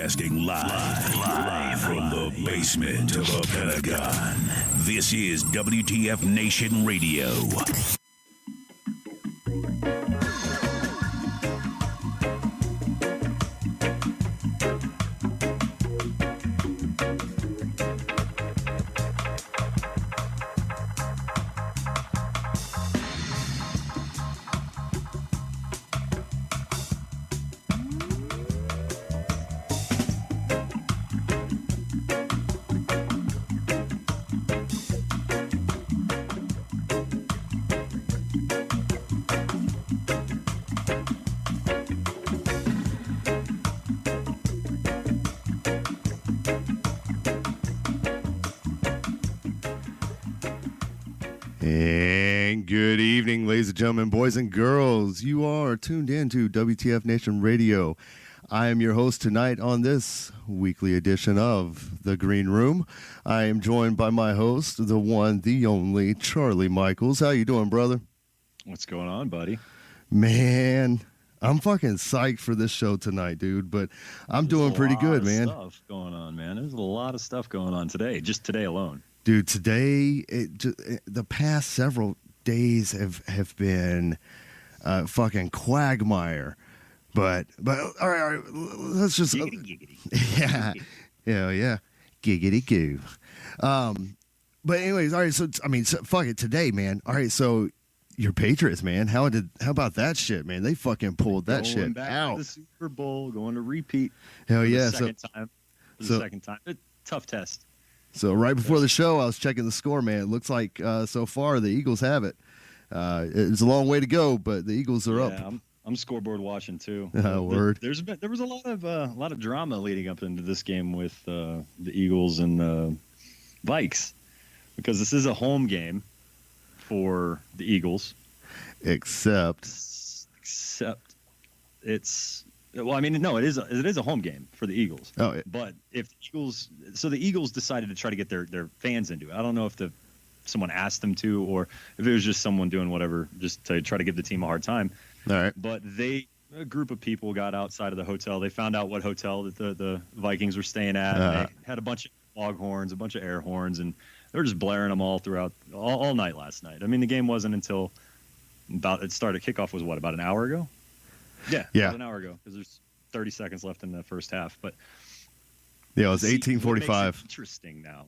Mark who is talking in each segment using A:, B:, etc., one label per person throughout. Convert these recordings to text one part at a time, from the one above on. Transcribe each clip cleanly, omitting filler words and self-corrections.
A: Broadcasting live from the basement of the Pentagon. This is WTF Nation Radio.
B: And good evening, ladies and gentlemen, boys and girls. You are tuned in to WTF Nation Radio. I am your host tonight on this weekly edition of The Green Room. I am joined by my host, the one, the only, Charlie Michaels. How you doing, brother?
C: What's going on, buddy?
B: Man, I'm fucking psyched for this show tonight, dude, but I'm doing pretty good, man.
C: There's a lot of stuff going on, man. There's a lot of stuff going on today, just today alone.
B: Dude, today, the past several days have been fucking quagmire. But all right, let's just
C: Giggity.
B: yeah, giggity goo. But anyways, all right. So fuck it today, man. All right, so your Patriots, man. How about that shit, man? They fucking pulled that shit
C: back
B: out.
C: To the Super Bowl, going to repeat.
B: Hell yeah!
C: The second time. Tough test.
B: So right before the show, I was checking the score, man. It looks like so far the Eagles have it. It's a long way to go, but the Eagles are up.
C: I'm scoreboard watching too.
B: Word.
C: There was a lot of drama leading up into this game with the Eagles and the Vikes, because this is a home game for the Eagles.
B: Except
C: it's. Well, I mean, no, it is a home game for the Eagles.
B: Oh,
C: but if the Eagles decided to try to get their fans into it. I don't know if someone asked them to, or if it was just someone doing whatever just to try to give the team a hard time.
B: All right.
C: But a group of people got outside of the hotel. They found out what hotel that the Vikings were staying at. And they had a bunch of foghorns, a bunch of air horns, and they were just blaring them all throughout all night last night. I mean, the game wasn't until it started. Kickoff was about an hour ago? Yeah. About an hour ago, because there's 30 seconds left in the first half. But
B: yeah, it was 18:45.
C: Interesting now.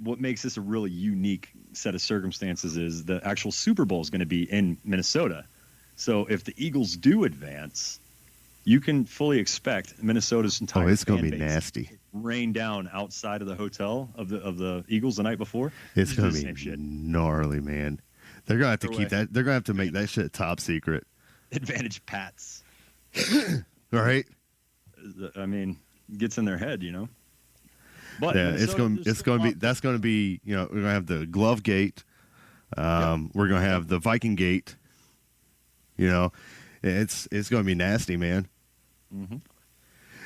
C: What makes this a really unique set of circumstances is the actual Super Bowl is going to be in Minnesota. So if the Eagles do advance, you can fully expect Minnesota's entire
B: it's going to be
C: fan base
B: nasty.
C: Rain down outside of the hotel of the Eagles the night before.
B: It's going to be gnarly, man. They're going to have to keep that. They're going to have to make that shit top secret.
C: Advantage Pats.
B: All right.
C: I mean, gets in their head, you know. But
B: yeah, it's going to be. That's going to be. You know, we're going to have the Glove Gate. We're going to have the Viking Gate. You know, it's going to be nasty, man.
C: Mm-hmm.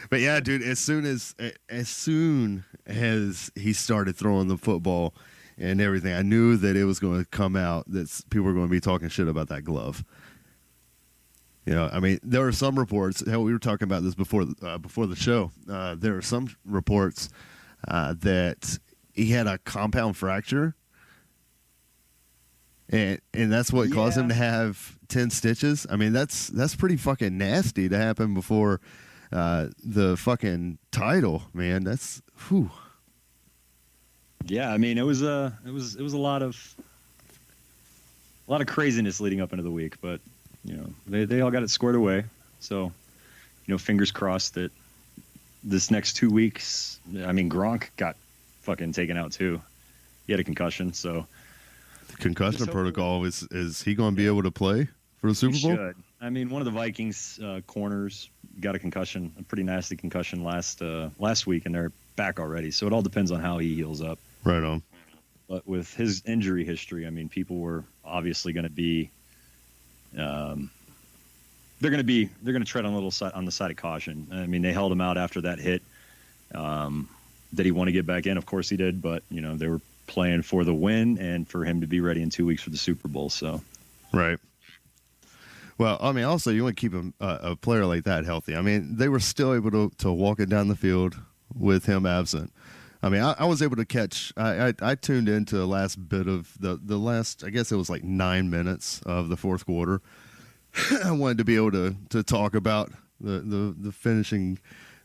B: But yeah, dude, as soon as he started throwing the football and everything, I knew that it was going to come out that people were going to be talking shit about that glove. You know, I mean, there are some reports. Hell, we were talking about this before the show. There are some reports that he had a compound fracture, and that's what caused him to have 10 stitches. I mean, that's pretty fucking nasty to happen before the fucking title, man. That's whew.
C: Yeah, I mean, it was a lot of craziness leading up into the week, but you know, they all got it squared away. So, you know, fingers crossed that this next 2 weeks. I mean, Gronk got fucking taken out too. He had a concussion, so
B: the concussion protocol is he going to be able to play for the Super Bowl?
C: Should. I mean, one of the Vikings corners got a concussion, a pretty nasty concussion last week, and they're back already. So it all depends on how he heals up.
B: Right on.
C: But with his injury history, I mean, people were obviously going to be, they're going to tread on the side of caution. I mean, they held him out after that hit. Did he want to get back in? Of course he did. But you know, they were playing for the win and for him to be ready in 2 weeks for the Super Bowl. So,
B: right. Well, I mean, also you want to keep a player like that healthy. I mean, they were still able to walk it down the field with him absent. I mean, I was able to catch. I tuned into the last bit of the last. I guess it was like 9 minutes of the fourth quarter. I wanted to be able to talk about the finishing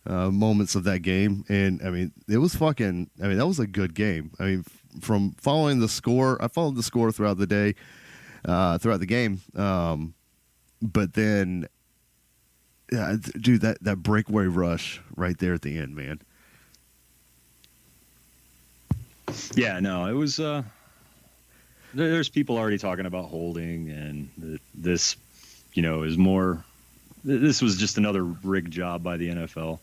B: moments of that game, and I mean, it was fucking. I mean, that was a good game. I mean, from following the score, I followed the score throughout the day, throughout the game. But then, dude, that breakaway rush right there at the end, man.
C: Yeah, no, it was. There's people already talking about holding, and this, is more. This was just another rigged job by the NFL.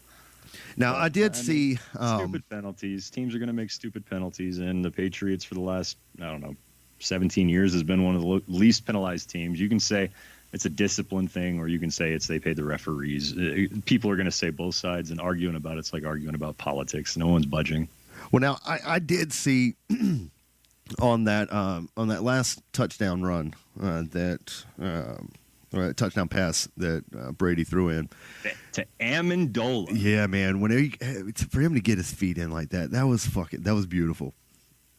B: Now, I did see
C: stupid penalties. Teams are going to make stupid penalties, and the Patriots for the last 17 years has been one of the least penalized teams. You can say it's a discipline thing, or you can say it's they paid the referees. People are going to say both sides, and arguing about it's like arguing about politics. No one's budging.
B: Well, now I did see on that last touchdown run or touchdown pass that Brady threw in
C: to Amendola.
B: Yeah, man. For him to get his feet in like that was beautiful.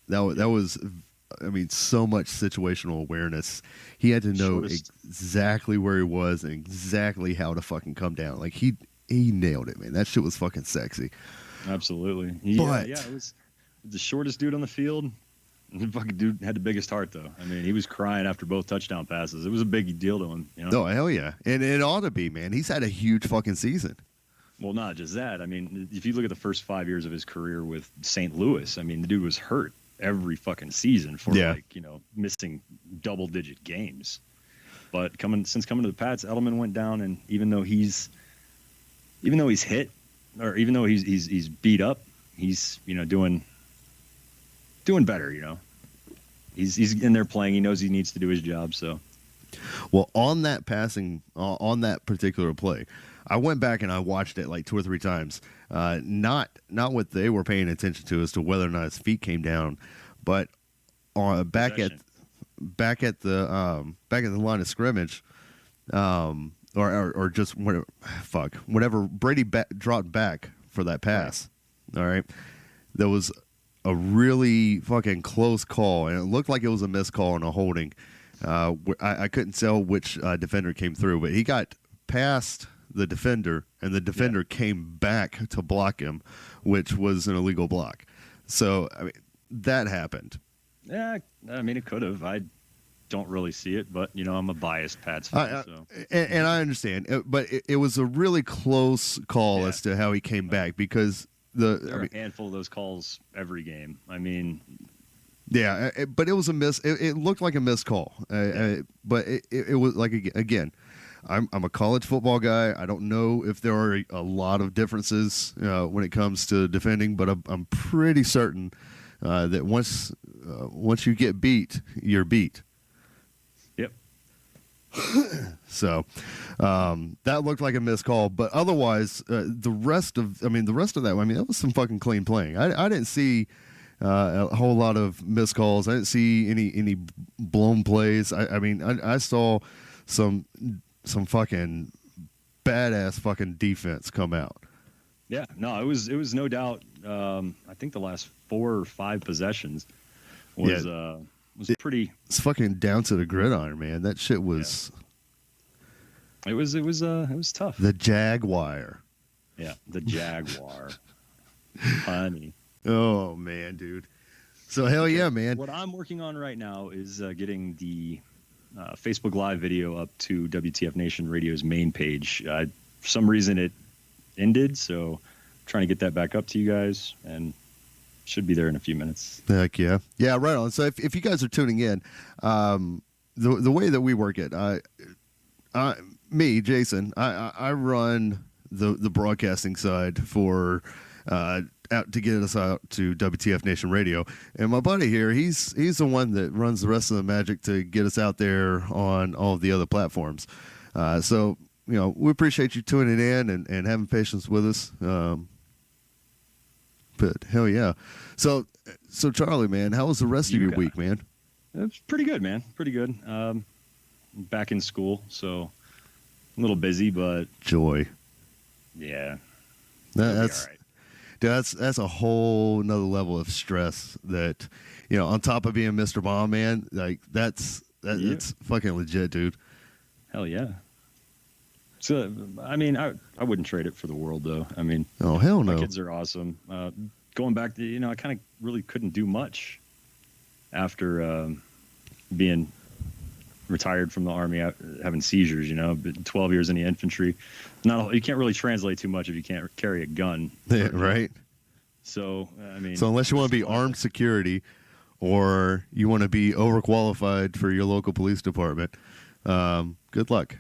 B: That was. I mean, so much situational awareness. He had to know exactly where he was and exactly how to fucking come down. Like he nailed it, man. That shit was fucking sexy.
C: Absolutely. It was the shortest dude on the field. The fucking dude had the biggest heart, though. I mean, he was crying after both touchdown passes. It was a big deal to him.
B: Oh, hell yeah. And it ought to be, man. He's had a huge fucking season.
C: Well, not just that. I mean, if you look at the first 5 years of his career with St. Louis, I mean, the dude was hurt every fucking season for missing double-digit games. But since coming to the Pats, Edelman went down, and even though he's hit, or even though he's beat up, he's doing better. He's in there playing. He knows he needs to do his job. So,
B: well, on that particular play, I went back and I watched it like 2 or 3 times. Not what they were paying attention to as to whether or not his feet came down, but back at the line of scrimmage, or just whenever Brady dropped back for that pass. Right. All right, there was a really fucking close call, and it looked like it was a missed call and a holding. I couldn't tell which defender came through, but he got past the defender, and the defender came back to block him, which was an illegal block. So, I mean, that happened.
C: Yeah, I mean, it could have. I don't really see it, but, I'm a biased Pats fan.
B: And I understand, but it was a really close call as to how he came back, because there are
C: a handful of those calls every game. I mean...
B: Yeah, but it was a miss. It looked like a missed call, but it was like, again, I'm a college football guy. I don't know if there are a lot of differences when it comes to defending, but I'm pretty certain that once you get beat, you're beat.
C: Yep.
B: So that looked like a missed call, but otherwise, the rest of that, that was some fucking clean playing. I didn't see a whole lot of missed calls. I didn't see any blown plays. I saw some fucking badass fucking defense come out.
C: Yeah, no, it was no doubt. I think the last 4 or 5 possessions was pretty.
B: It's fucking down to the gridiron, man. That shit was.
C: Yeah. It was tough.
B: The Jaguar.
C: Yeah, the Jaguar. Honey.
B: Oh man, dude. So hell yeah, man.
C: What I'm working on right now is getting the Facebook Live video up to WTF Nation Radio's main page. For some reason it ended, so I'm trying to get that back up to you guys, and should be there in a few minutes.
B: Heck yeah. Yeah, right on. So if you guys are tuning in, the way that we work it, me, Jason, I run the broadcasting side for out to get us out to WTF Nation Radio, and my buddy here, he's the one that runs the rest of the magic to get us out there on all of the other platforms. So we appreciate you tuning in and having patience with us. But hell yeah. So Charlie, man, how was the rest of your week, man?
C: It's pretty good, man. Pretty good. Back in school, so little busy, but
B: joy.
C: yeah,
B: That's
C: all right.
B: dude, that's a whole nother level of stress that, on top of being Mr. Bomb Man, like that's fucking legit, dude.
C: Hell yeah. So, I mean, I wouldn't trade it for the world, though. I mean,
B: Oh, hell
C: my
B: no.
C: kids are awesome. Going back to, I kind of really couldn't do much after being retired from the Army, having seizures, but 12 years in the infantry. You can't really translate too much if you can't carry a gun.
B: Yeah, right?
C: So, I mean.
B: So unless you want to be armed security or you want to be overqualified for your local police department, good luck.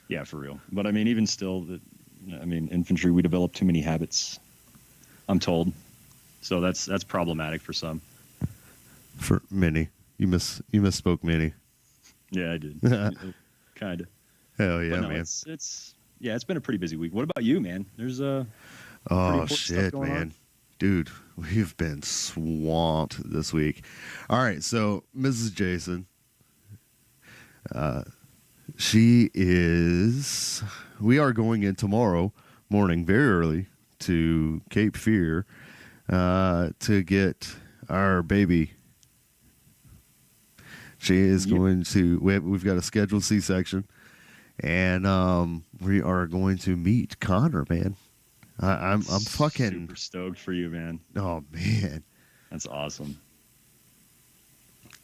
C: Yeah, for real. But I mean, even still, infantry, we develop too many habits, I'm told. So that's problematic for some.
B: For many. You misspoke many.
C: Yeah, I did. Kind of.
B: Hell yeah,
C: no,
B: man.
C: It's been a pretty busy week. What about you, man? There's
B: oh shit, man. On? Dude, we've been swamped this week. All right, so Mrs. Jason, we are going in tomorrow morning very early to Cape Fear to get our baby. She is going to, we've got a scheduled C-section, and we are going to meet Connor, man. I'm fucking
C: super stoked for you, man.
B: Oh man,
C: that's awesome.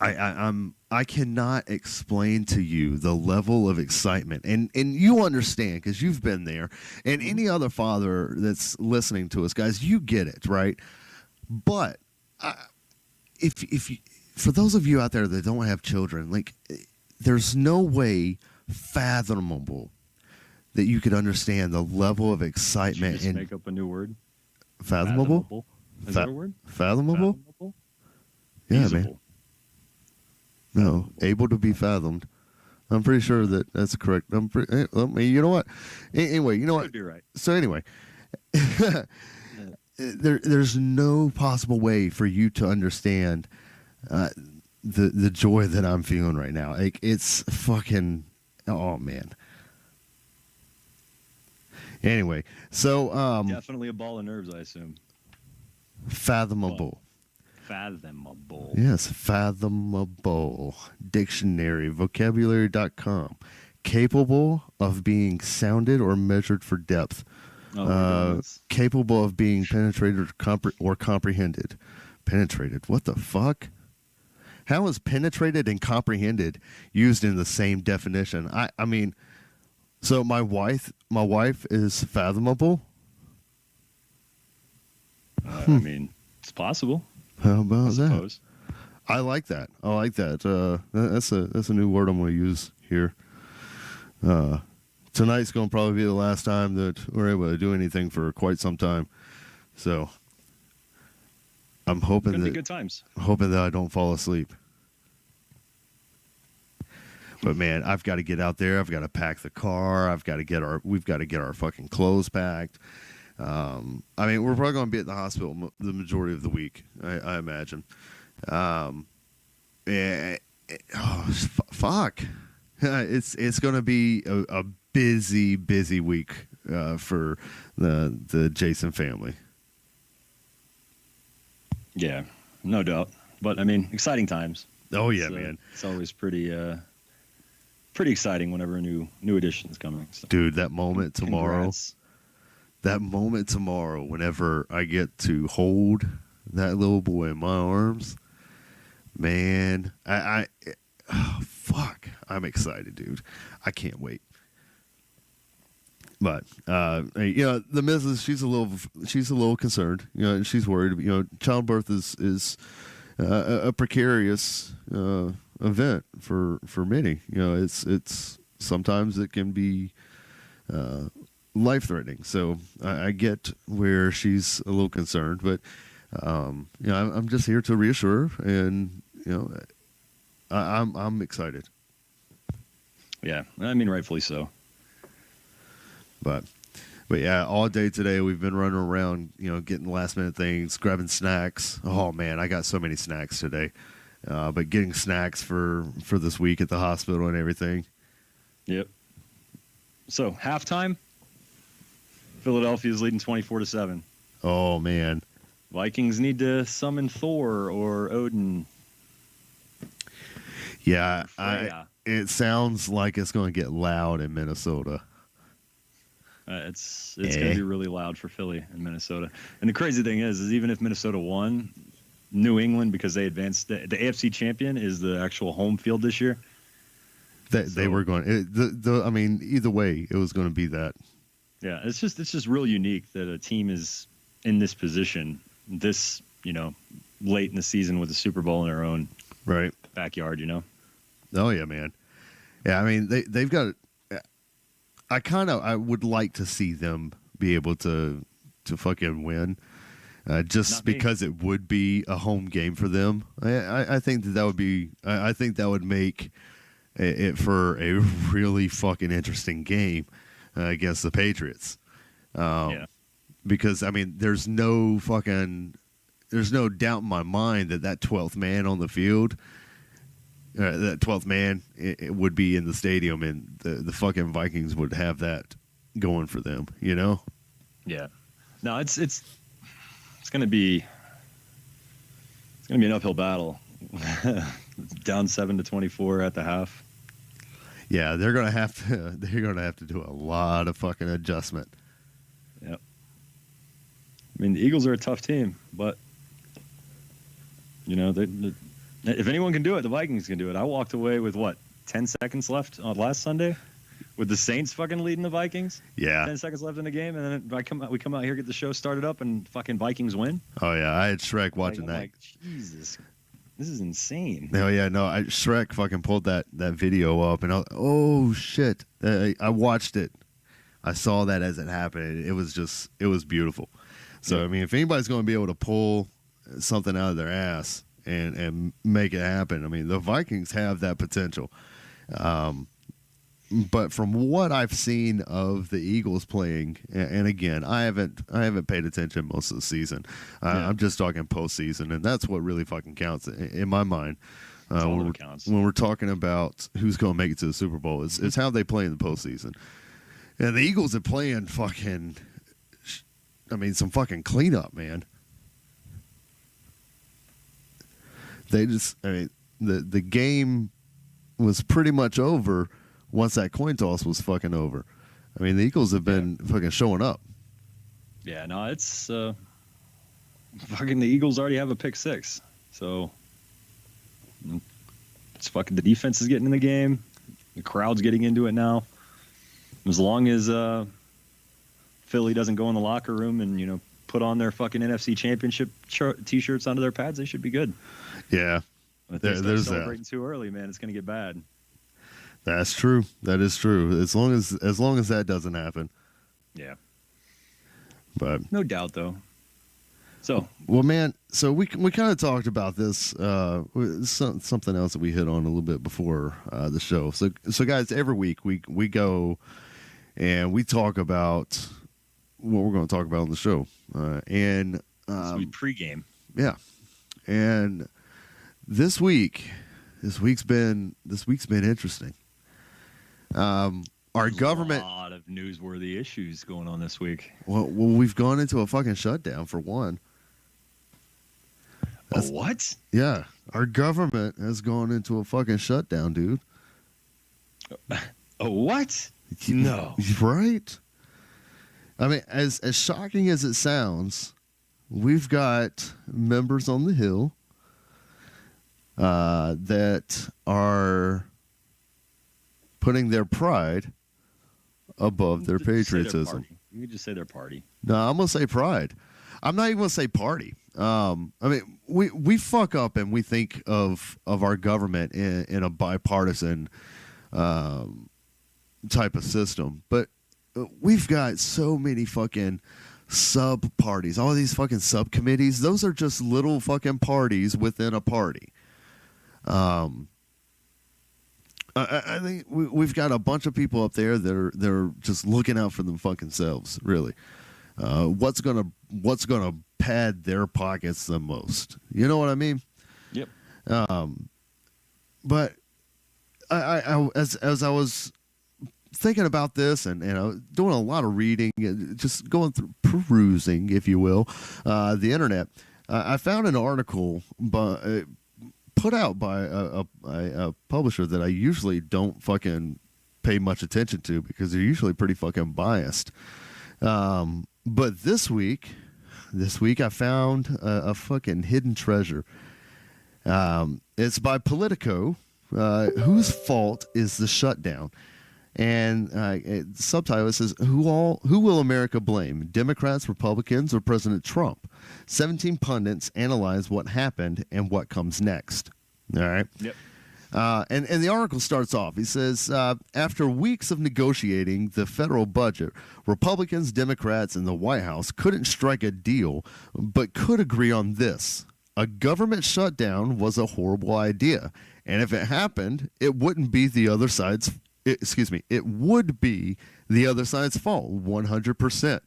B: I cannot explain to you the level of excitement, and you understand because you've been there, and any other father that's listening to us, guys, you get it, right? But if you, for those of you out there that don't have children, like, there's no way fathomable that you could understand the level of excitement.
C: Did you just make up a new word?
B: Fathomable?
C: Is that a word?
B: Fathomable? Yeah,
C: feasible.
B: Man. No, able to be fathomed. I'm pretty sure that's correct. You know what? Anyway, you know what?
C: Could be right.
B: So anyway, there's no possible way for you to understand the joy that I'm feeling right now. Like, it's fucking, oh man. Anyway, so
C: definitely a ball of nerves, I assume.
B: Fathomable.
C: Fathomable.
B: Yes, fathomable. Dictionary, vocabulary.com. Capable of being sounded or measured for depth. Capable of being penetrated or comprehended. Penetrated. What the fuck? How is penetrated and comprehended used in the same definition? I mean, so my wife is fathomable?
C: I mean, it's possible.
B: How about that? I like that. That's a new word I'm going to use here. Tonight's going to probably be the last time that we're able to do anything for quite some time. So I'm hoping
C: Gonna be good times.
B: Hoping that I don't fall asleep. But man, I've got to get out there. I've got to pack the car. We've got to get our fucking clothes packed. I mean, we're probably going to be at the hospital the majority of the week, I imagine. Fuck. It's going to be a busy week for the Jason family.
C: Yeah, no doubt. But I mean, exciting times.
B: Oh yeah, man.
C: It's always pretty exciting whenever a new edition is coming. So.
B: Dude, that moment tomorrow.
C: Congrats.
B: That moment tomorrow, whenever I get to hold that little boy in my arms, man, fuck, I'm excited, dude. I can't wait. But the missus, she's a little concerned. She's worried. Childbirth is a precarious event for many. It's sometimes it can be life-threatening. So I get where she's a little concerned, but I'm just here to reassure her, and I'm excited.
C: Yeah, I mean, rightfully so.
B: But yeah, all day today we've been running around, getting last-minute things, grabbing snacks. Oh man, I got so many snacks today. But getting snacks for this week at the hospital and everything.
C: Yep. So halftime, Philadelphia's leading 24-7.
B: Oh man.
C: Vikings need to summon Thor or Odin.
B: Yeah,
C: Freya.
B: it sounds like it's going to get loud in Minnesota.
C: It's going to be really loud for Philly and Minnesota. And the crazy thing is even if Minnesota won, New England, because they advanced, the AFC champion is the actual home field this year.
B: They were going. I mean, either way, it was going to be that.
C: Yeah, it's just real unique that a team is in this position this late in the season with the Super Bowl in their own backyard.
B: Oh yeah, man. Yeah, I mean they've got. I would like to see them be able to fucking win, just because it would be a home game for them. I think that would be. I think that would make it for a really fucking interesting game against the Patriots. Because I mean, there's no doubt in my mind that 12th man on the field. That 12th man it would be in the stadium, and the fucking Vikings would have that going for them,
C: Yeah. No, it's gonna be an uphill battle. Down 7-24 at the half.
B: Yeah, they're gonna have to do a lot of fucking adjustment.
C: Yep. I mean, the Eagles are a tough team, but if anyone can do it, the Vikings can do it. I walked away with 10 seconds left on last Sunday, with the Saints fucking leading the Vikings.
B: Yeah,
C: 10 seconds left in the game, and then we come out here, get the show started up, and fucking Vikings win.
B: Oh yeah, I had Shrek watching that.
C: Like, Jesus, this is insane.
B: Oh yeah, no, Shrek fucking pulled that video up, and oh shit, I watched it. I saw that as it happened. It was beautiful. So I mean, if anybody's going to be able to pull something out of their ass and make it happen, I mean, the Vikings have that potential. But from what I've seen of the Eagles playing, and again, I haven't paid attention most of the season. I'm just talking postseason, and that's what really fucking counts in my mind. When we're talking about who's going to make it to the Super Bowl, it's how they play in the postseason. And the Eagles are playing fucking, some fucking cleanup, man. The game was pretty much over once that coin toss was fucking over. I mean, the Eagles have been fucking showing up.
C: Yeah, no, it's fucking the Eagles already have a pick six. So it's fucking the defense is getting in the game. The crowd's getting into it now. As long as Philly doesn't go in the locker room and, put on their fucking NFC Championship T-shirts onto their pads, they should be good.
B: Yeah.
C: But if they're celebrating too early, man, it's going to get bad.
B: That's true. That is true. As long as that doesn't happen.
C: Yeah.
B: But
C: no doubt, though. So,
B: well, man. So we kind of talked about this. Something else that we hit on a little bit before the show. So guys, every week we go and we talk about what we're going to talk about on the show. And
C: we pregame.
B: Yeah. And this week's been interesting. Our government,
C: a lot of newsworthy issues going on this week.
B: Well, we've gone into a fucking shutdown for one.
C: What?
B: Yeah, our government has gone into a fucking shutdown, dude.
C: A what? No.
B: Right? I mean, as shocking as it sounds, we've got members on the Hill that are putting their pride above their patriotism.
C: You can just say their party.
B: No, I'm going to say pride. I'm not even going to say party. I mean, we fuck up and we think of our government in a bipartisan type of system. But we've got so many fucking sub-parties, all these fucking subcommittees. Those are just little fucking parties within a party. I think we've got a bunch of people up there that are just looking out for them fucking selves, really. What's gonna pad their pockets the most? You know what I mean?
C: Yep.
B: But I as I was thinking about this and doing a lot of reading, just going through perusing, if you will, the internet. I found an article put out by a publisher that I usually don't fucking pay much attention to because they're usually pretty fucking biased. But this week I found a fucking hidden treasure. It's by Politico. Whose fault is the shutdown? And the subtitle says, who will America blame? Democrats, Republicans, or President Trump? 17 pundits analyze what happened and what comes next. All right.
C: Yep.
B: And the article starts off. He says, after weeks of negotiating the federal budget, Republicans, Democrats, and the White House couldn't strike a deal, but could agree on this. A government shutdown was a horrible idea. And if it happened, it wouldn't be the other side's it would be the other side's fault, 100%.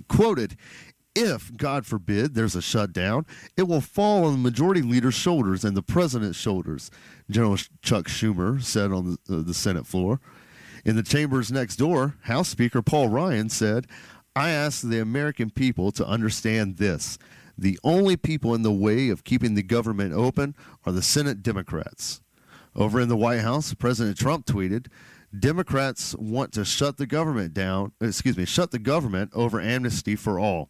B: Quoted, if, God forbid, there's a shutdown, it will fall on the majority leader's shoulders and the president's shoulders, General Chuck Schumer said on the Senate floor. In the chambers next door, House Speaker Paul Ryan said, I ask the American people to understand this. The only people in the way of keeping the government open are the Senate Democrats. Over in the White House, President Trump tweeted, Democrats want to shut the government over amnesty for all.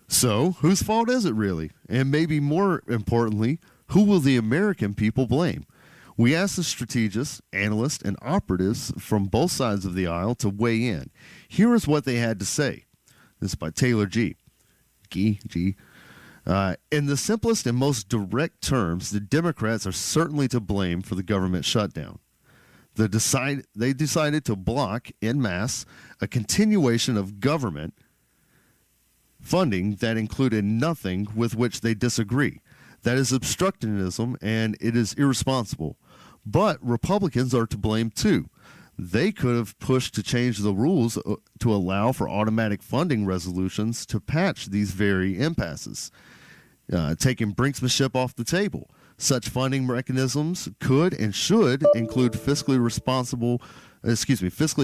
B: So, whose fault is it really? And maybe more importantly, who will the American people blame? We asked the strategists, analysts, and operatives from both sides of the aisle to weigh in. Here is what they had to say. This is by Taylor G. In the simplest and most direct terms, the Democrats are certainly to blame for the government shutdown. They decided to block en masse a continuation of government funding that included nothing with which they disagree. That is obstructionism, and it is irresponsible. But Republicans are to blame too. They could have pushed to change the rules to allow for automatic funding resolutions to patch these very impasses, taking brinksmanship off the table. Such funding mechanisms could and should include fiscally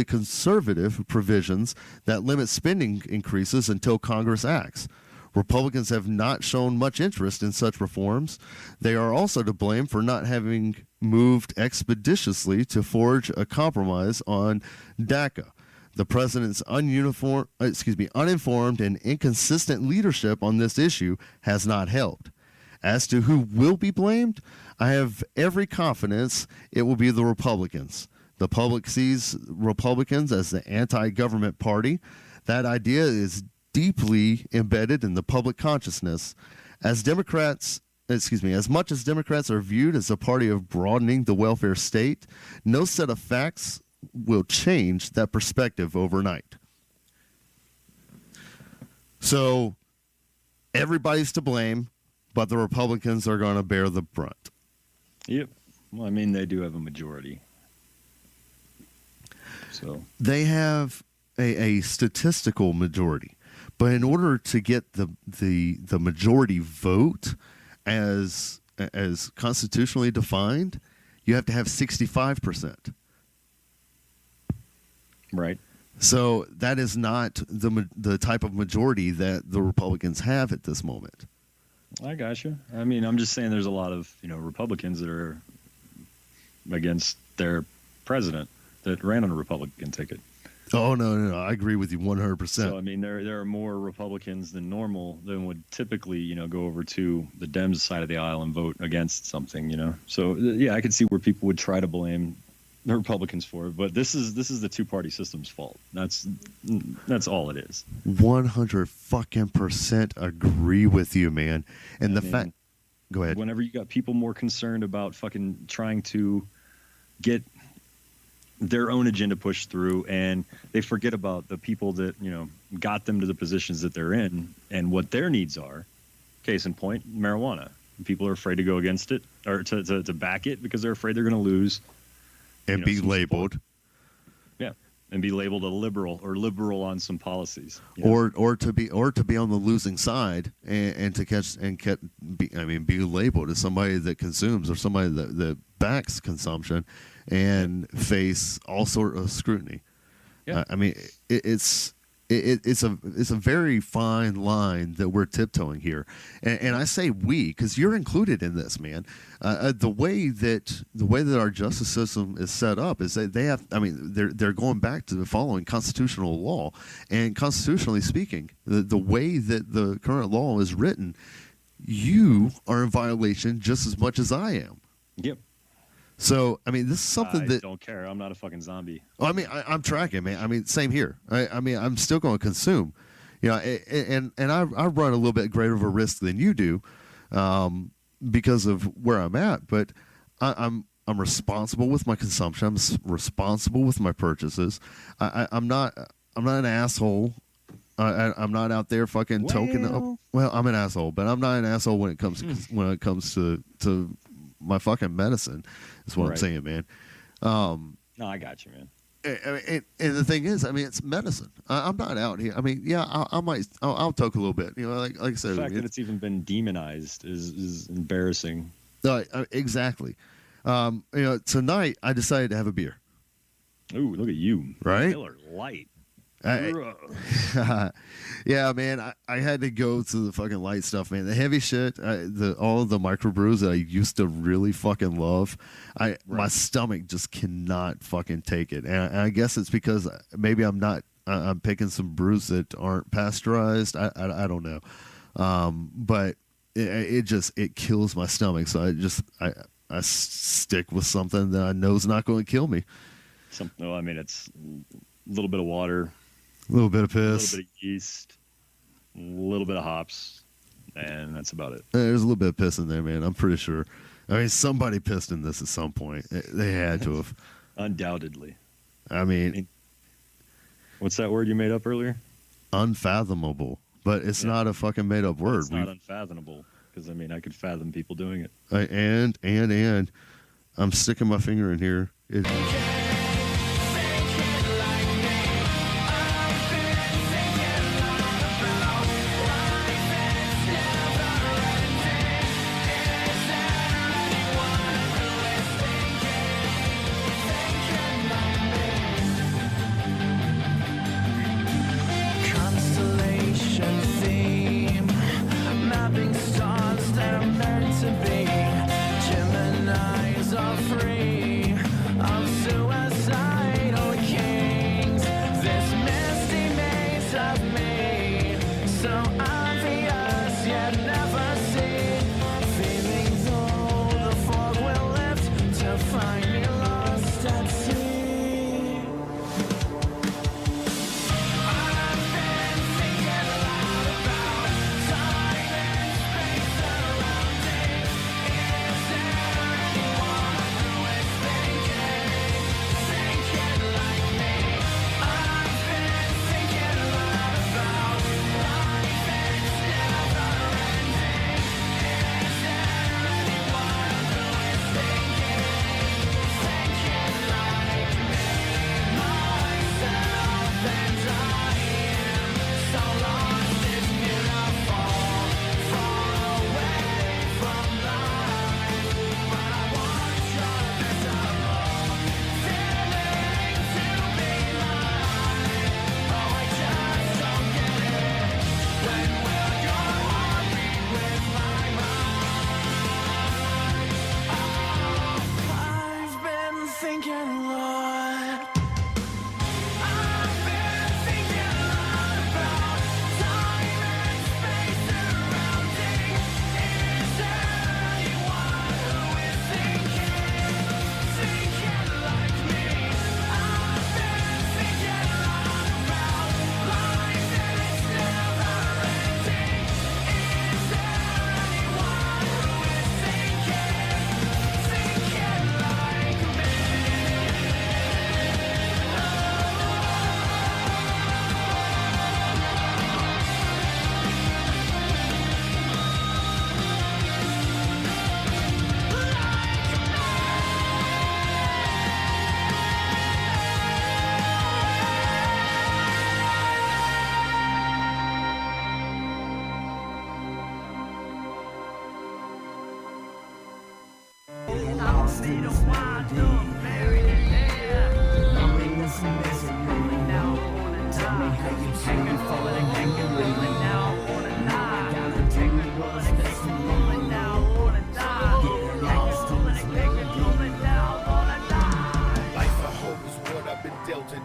B: conservative provisions that limit spending increases until Congress acts. Republicans have not shown much interest in such reforms. They are also to blame for not having moved expeditiously to forge a compromise on DACA. The president's uninformed and inconsistent leadership on this issue has not helped. As to who will be blamed, I have every confidence it will be the Republicans. The public sees Republicans as the anti-government party. That idea is deeply embedded in the public consciousness. As much as Democrats are viewed as a party of broadening the welfare state, no set of facts will change that perspective overnight. So everybody's to blame, but the Republicans are going to bear the brunt.
C: Yep. Well, I mean, they do have a majority. So
B: they have a statistical majority. But in order to get the majority vote as constitutionally defined, you have to have 65%.
C: Right.
B: So that is not the type of majority that the Republicans have at this moment.
C: I gotcha. I mean, I'm just saying there's a lot of, Republicans that are against their president that ran on a Republican ticket.
B: Oh, no. I agree with you 100%.
C: So, I mean, there are more Republicans than normal than would typically, go over to the Dems side of the aisle and vote against something, So, yeah, I could see where people would try to blame the Republicans for it. But this is the two-party system's fault. That's all it is.
B: 100% agree with you, man. And the fact... Go ahead.
C: Whenever you got people more concerned about fucking trying to get their own agenda pushed through, and they forget about the people that got them to the positions that they're in and what their needs are. Case in point, marijuana. People are afraid to go against it or to back it because they're afraid they're going to lose
B: and be labeled.
C: Yeah, and be labeled a liberal or liberal on some policies,
B: or to be on the losing side and be labeled as somebody that consumes or somebody that backs consumption and face all sort of scrutiny.
C: Yeah.
B: I mean, it's a very fine line that we're tiptoeing here, and I say we because you're included in this, man. The way that our justice system is set up is that they have. I mean, they're going back to following constitutional law, and constitutionally speaking, the way that the current law is written, you are in violation just as much as I am.
C: Yep.
B: So, I mean, this is something that...
C: I don't care. I'm not a fucking zombie.
B: Well, I mean, I'm tracking, man. I mean, same here. I mean, I'm still going to consume. You know, and I run a little bit greater of a risk than you do because of where I'm at. But I'm responsible with my consumption. I'm responsible with my purchases. I'm not an asshole. I'm not out there fucking token up. Well, I'm an asshole, but I'm not an asshole when it comes to my fucking medicine. That's what I'm saying, man.
C: No, I got you, man.
B: And the thing is, I mean, it's medicine. I'm not out here. I mean, yeah, I'll toke a little bit. You know, like I said,
C: The fact that it's even been demonized is embarrassing.
B: Exactly. You know, tonight I decided to have a beer.
C: Ooh, look at you,
B: right?
C: Miller Light.
B: Yeah, man, I had to go to the fucking light stuff, man. The heavy shit, all of the microbrews that I used to really fucking love, my stomach just cannot fucking take it. And I guess it's because maybe I'm picking some brews that aren't pasteurized. I don't know. But it kills my stomach. So I stick with something that I know is not going to kill me.
C: No, I mean, it's a little bit of water.
B: A little bit of piss.
C: A little bit of yeast. A little bit of hops. And that's about it.
B: There's a little bit of piss in there, man. I'm pretty sure. I mean, somebody pissed in this at some point. They had to have.
C: Undoubtedly.
B: I mean,
C: what's that word you made up earlier?
B: Unfathomable. But it's not a fucking made up word.
C: It's not unfathomable. Because, I mean, I could fathom people doing it.
B: And I'm sticking my finger in here.
D: Geminis are free of suicide.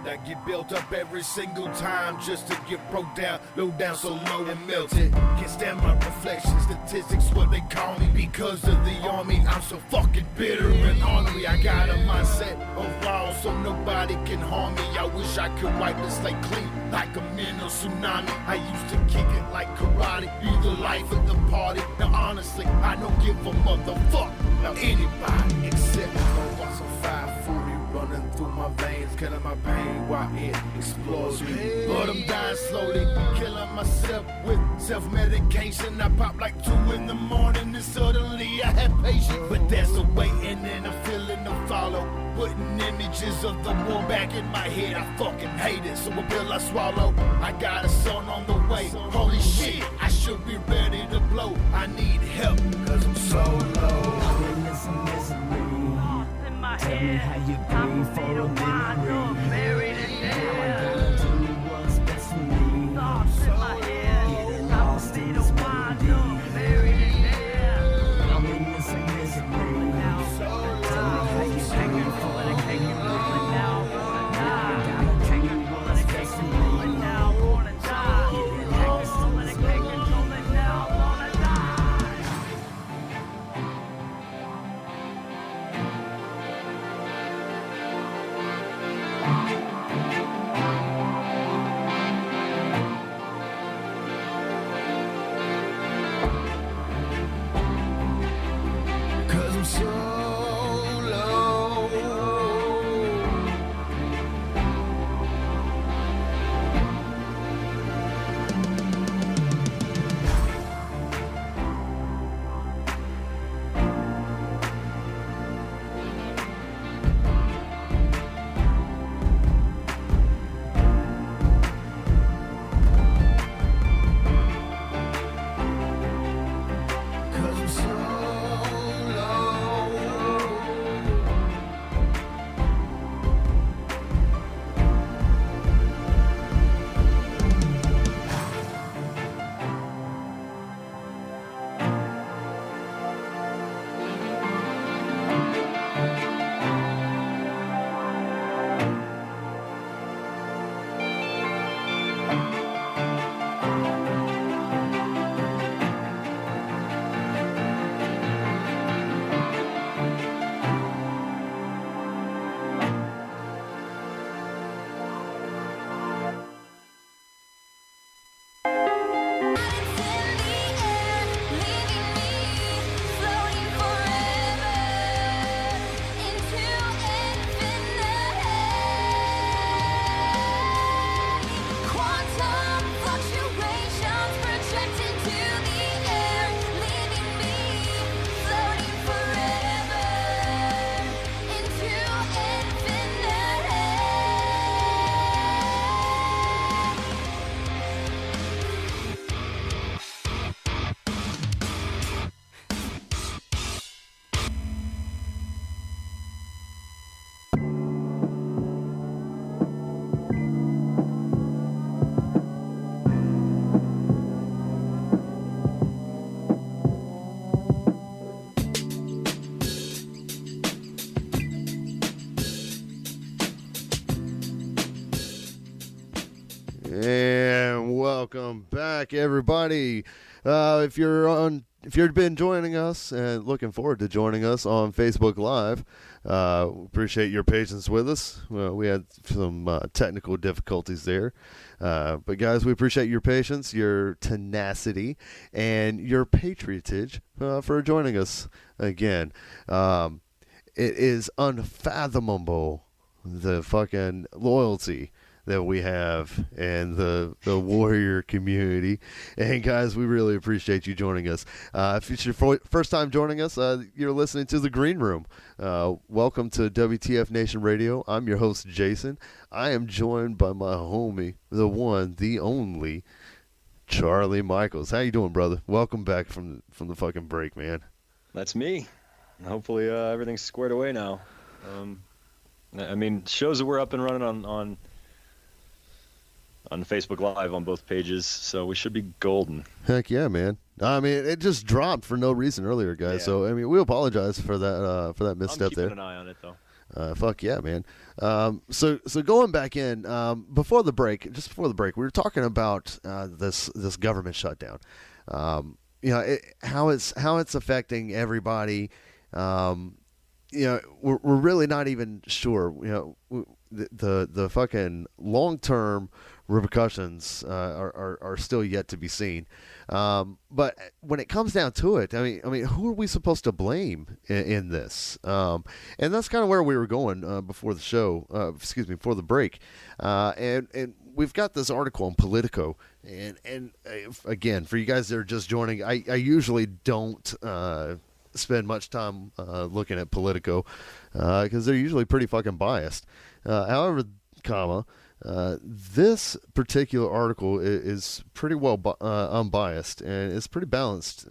D: I get built up every single time just to get broke down, low down so low and melted. Can't stand my reflection, statistics what they call me. Because of the army, I'm so fucking bitter and ornery. I got a mindset of raw so nobody can harm me. I wish I could wipe the slate clean like a mental tsunami. I used to kick it like karate, be the life of the party. Now honestly, I don't give a motherfuck about anybody except for what's on 540 running through my veins, killing my pain while it explodes me. But I'm dying slowly, killing myself with self-medication. I pop like 2 in the morning and suddenly I have patience. But there's a way and then I'm feeling the follow. Putting images of the war back in my head, I fucking hate it, so a pill I swallow. I got a son on the way, holy shit, I should be ready to blow. I need help, cause I'm so low.
E: I'm in this misery. Tell me how you breathe for a memory. Now I gotta do what's best for me. Getting lost in this melody. I'm in this misery. Tell me how you breathe for a memory. Now I gotta do what's best for me. Getting lost in this melody.
D: Cause I'm so low. Cause I'm so
B: And welcome back, everybody. If you've been joining us and looking forward to joining us on Facebook Live, appreciate your patience with us. We had some technical difficulties there, but guys, we appreciate your patience, your tenacity, and your patriotage for joining us again. It is unfathomable, the fucking loyalty that we have and the warrior community. And guys, we really appreciate you joining us. If it's your first time joining us, you're listening to The Green Room. Welcome to WTF Nation Radio. I'm your host, Jason. I am joined by my homie, the one, the only, Charlie Michaels. How you doing, brother? Welcome back from the fucking break, man.
C: That's me. hopefully everything's squared away now. I mean, shows that we're up and running on Facebook Live on both pages, so we should be golden.
B: Heck yeah, man. I mean, it just dropped for no reason earlier, guys.
C: Yeah.
B: So I mean, we apologize for that misstep
C: I'm
B: there.
C: keeping an eye on it though.
B: Fuck yeah, man. So going back in before the break, we were talking about this government shutdown. How it's affecting everybody. We're really not even sure. The fucking long-term repercussions are still yet to be seen. But when it comes down to it, I mean, who are we supposed to blame in this? And that's kind of where we were going before the show. Before the break. And we've got this article on Politico, and again, for you guys that are just joining, I usually don't spend much time looking at Politico because they're usually pretty fucking biased. However, this particular article is pretty well unbiased, and it's pretty balanced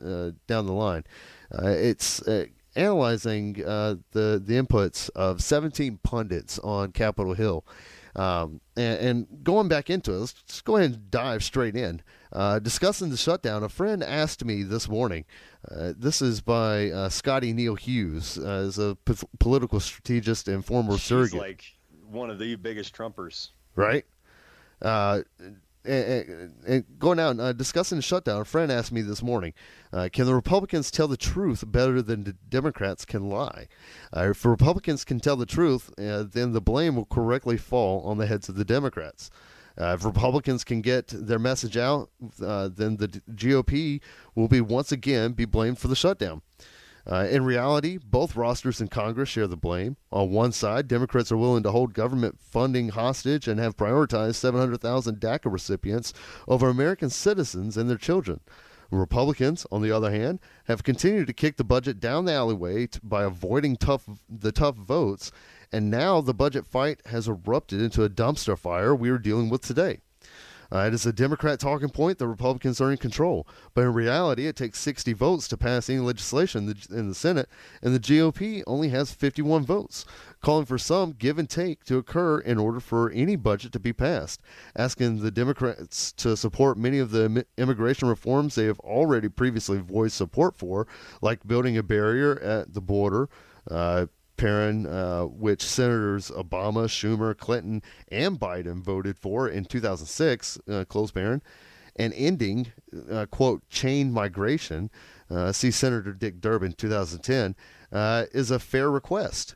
B: down the line. It's analyzing the inputs of 17 pundits on Capitol Hill. And going back into it, let's just go ahead and dive straight in. Discussing the shutdown, a friend asked me this morning, this is by Scotty Neal Hughes, as a political strategist and former surrogate.
C: She's like one of the biggest Trumpers.
B: Right? And going out discussing the shutdown, a friend asked me this morning, can the Republicans tell the truth better than the Democrats can lie? If Republicans can tell the truth, then the blame will correctly fall on the heads of the Democrats. If Republicans can get their message out, then the GOP will once again be blamed for the shutdown. In reality, both rosters in Congress share the blame. On one side, Democrats are willing to hold government funding hostage and have prioritized 700,000 DACA recipients over American citizens and their children. Republicans, on the other hand, have continued to kick the budget down the alleyway by avoiding the tough votes, and now the budget fight has erupted into a dumpster fire we are dealing with today. It is a Democrat talking point that Republicans are in control, but in reality, it takes 60 votes to pass any legislation in the Senate, and the GOP only has 51 votes, calling for some give and take to occur in order for any budget to be passed, asking the Democrats to support many of the immigration reforms they have already previously voiced support for, like building a barrier at the border, which Senators Obama, Schumer, Clinton, and Biden voted for in 2006, close paren, and ending, quote, chain migration, see Senator Dick Durbin 2010, is a fair request.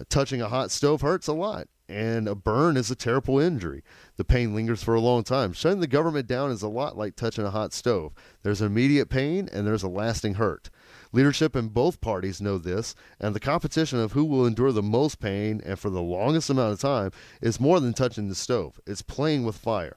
B: Touching a hot stove hurts a lot, and a burn is a terrible injury. The pain lingers for a long time. Shutting the government down is a lot like touching a hot stove. There's immediate pain, and there's a lasting hurt. Leadership in both parties know this, and the competition of who will endure the most pain and for the longest amount of time is more than touching the stove. It's playing with fire.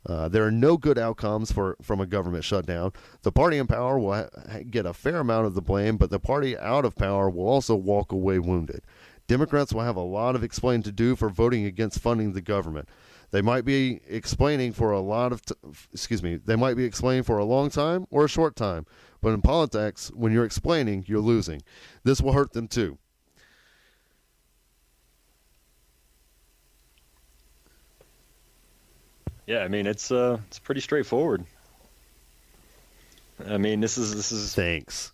B: There are no good outcomes from a government shutdown. The party in power will get a fair amount of the blame, but the party out of power will also walk away wounded. Democrats will have a lot of explaining to do for voting against funding the government. They might be explaining for a long time or a short time. But in politics, when you're explaining, you're losing. This will hurt them too.
C: Yeah, I mean it's pretty straightforward. I mean this is
B: thanks.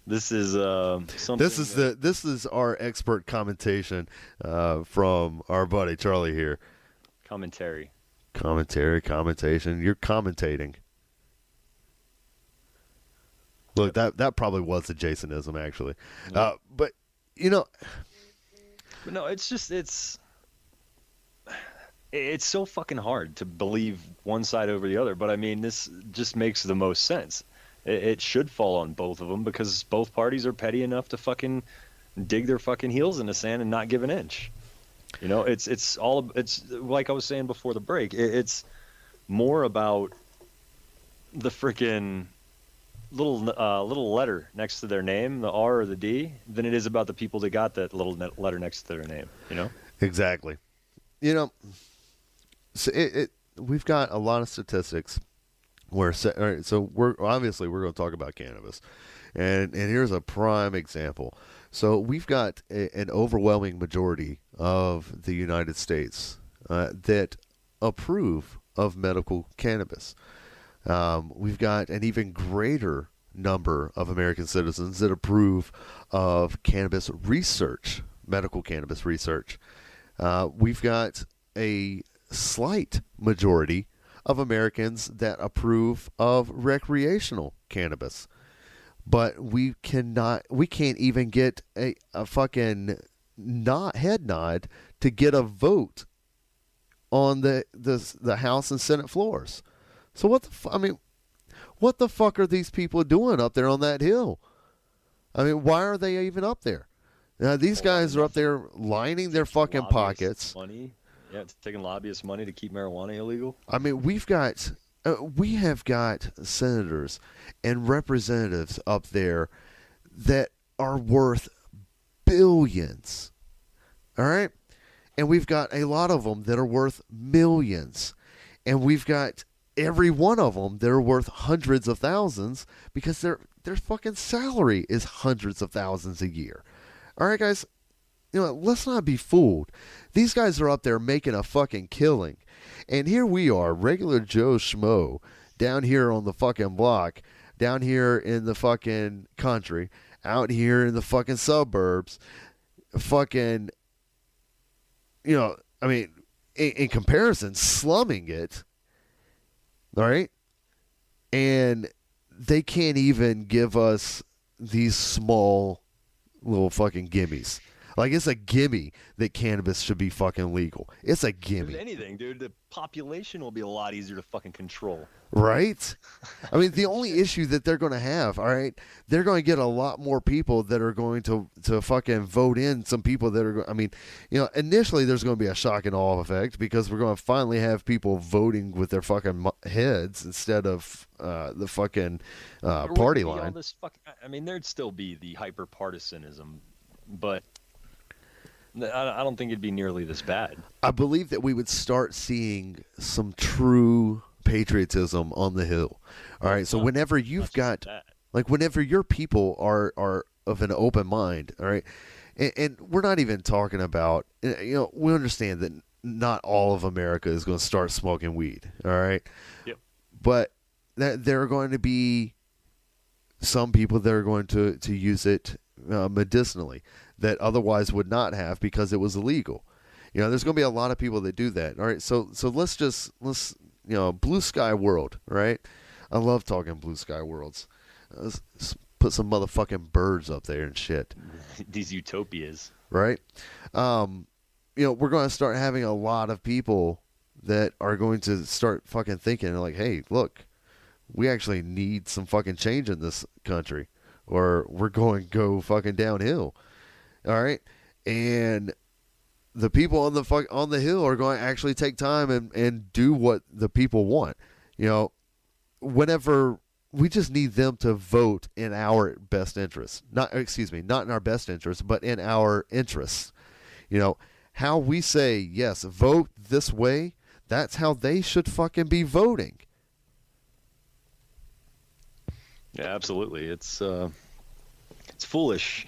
C: This is something.
B: This is our expert commentation from our buddy Charlie here.
C: Commentation.
B: You're commentating. Look, that probably was a Jasonism, actually.
C: Yeah.
B: But
C: no, it's just it's so fucking hard to believe one side over the other. But I mean, this just makes the most sense. It should fall on both of them because both parties are petty enough to fucking dig their fucking heels in the sand and not give an inch. It's like I was saying before the break. It's more about the freaking little letter next to their name, the R or the D, than it is about the people that got that little letter next to their name.
B: Exactly. So we've got a lot of statistics All right, so we're going to talk about cannabis, and here's a prime example. So we've got an overwhelming majority of the United States that approve of medical cannabis. We've got an even greater number of American citizens that approve of cannabis research, medical cannabis research. We've got a slight majority of Americans that approve of recreational cannabis. But we can't even get a fucking head nod to get a vote on the House and Senate floors. So what the fuck are these people doing up there on that hill? I mean, why are they even up there? These guys are up there lining their fucking pockets.
C: Money. Yeah, it's taking lobbyist money to keep marijuana illegal.
B: I mean, we have got senators and representatives up there that are worth billions. All right? And we've got a lot of them that are worth millions. And we've got every one of them that are worth hundreds of thousands because their fucking salary is hundreds of thousands a year. All right, guys? Let's not be fooled. These guys are up there making a fucking killing. And here we are, regular Joe Schmo, down here on the fucking block, down here in the fucking country, out here in the fucking suburbs, fucking, in comparison, slumming it, all right? And they can't even give us these small little fucking gimmies. Like, it's a gimme that cannabis should be fucking legal. It's a gimme.
C: If anything, dude, the population will be a lot easier to fucking control.
B: Right? I mean, the only issue that they're going to have, all right, they're going to get a lot more people that are going to fucking vote in some people that are, initially there's going to be a shock and awe effect because we're going to finally have people voting with their fucking heads instead of the fucking party line.
C: There'd still be the hyper-partisanism, but I don't think it'd be nearly this bad. I
B: believe that we would start seeing some true patriotism on the Hill. All right, so whenever you've got, whenever your people are of an open mind, all right, and we're not even talking about, we understand that not all of America is going to start smoking weed, all right?
C: Yep.
B: But that there are going to be some people that are going to use it medicinally that otherwise would not have because it was illegal. There's going to be a lot of people that do that. All right, so let's blue sky world, right? I love talking blue sky worlds. Let's put some motherfucking birds up there and shit.
C: These utopias,
B: right? We're going to start having a lot of people that are going to start fucking thinking like, hey, look, we actually need some fucking change in this country, or we're going to go fucking downhill. All right, and the people on the Hill are going to actually take time and do what the people want. Whenever we just need them to vote in our best interest. Not in our best interest, but in our interests. How we say, yes, vote this way, that's how they should fucking be voting.
C: Yeah, absolutely. It's foolish.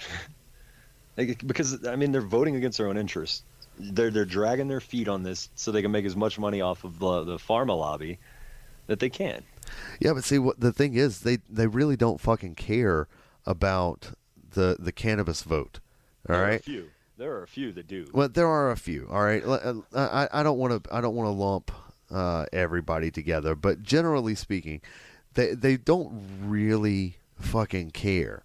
C: Because they're voting against their own interests. They're dragging their feet on this so they can make as much money off of the pharma lobby that they can.
B: Yeah, but see, what the thing is, they really don't fucking care about the cannabis vote. All right.
C: There are a few that do.
B: Well, there are a few. All right. I don't want to lump everybody together, but generally speaking, they don't really fucking care